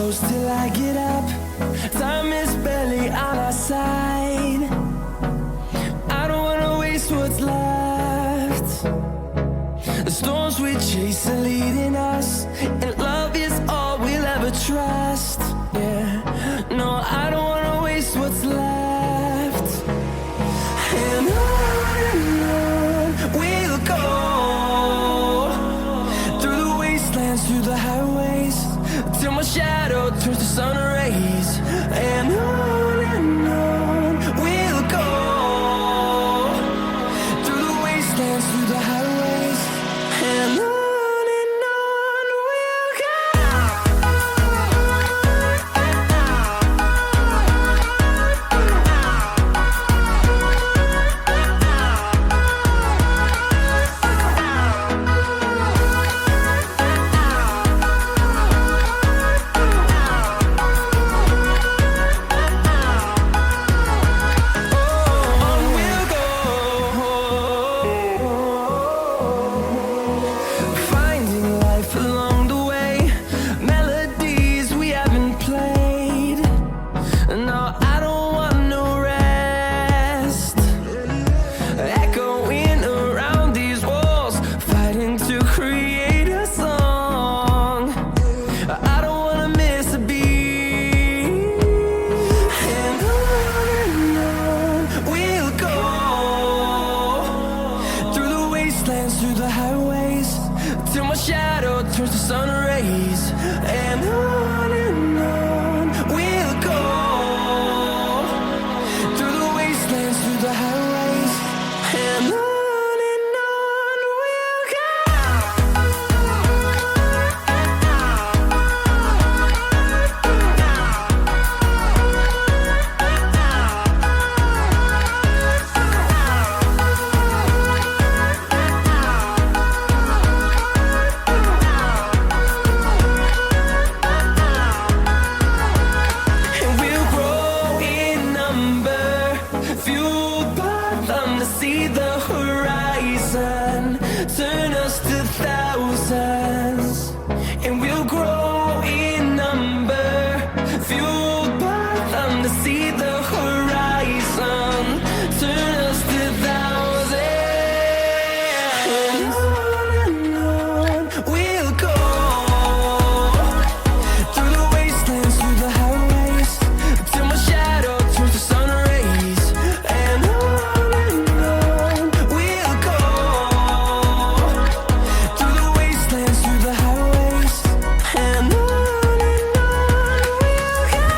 close till I get up. Time is barely on our side. I don't wanna waste what's left. The storms we chase are leading us, and love is all we'll ever trust. Yeah, no, I don't wanna waste what's left. And on we'll go, through the wastelands, through the highways, till my shadow turns to sun rays. And on we'll go, through the wastelands, through the highways, and on we'll go. Finding life along the way, melodies we haven't played. No, I don't want no rest. Echoing around these walls, fighting to create a song. I don't wanna miss a beat. And on we'll go, through the wastelands, through the highways, till my shadow turns to sun rays. And on we'll go, through the wastelands, through the highways, and on we'll go. And we'll grow in number, fueled by them to see the horizon, turn us to thousands. And we'll grow in number, fueled by them to see the horizon, turn us to thousands. And on we'll go, through the wastelands, through the highways, till my shadow turns to sun rays. And on we'll go, through the wastelands, through the highways, and on we'll go.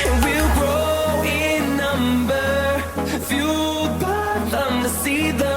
And we'll grow in number, fueled by them to see the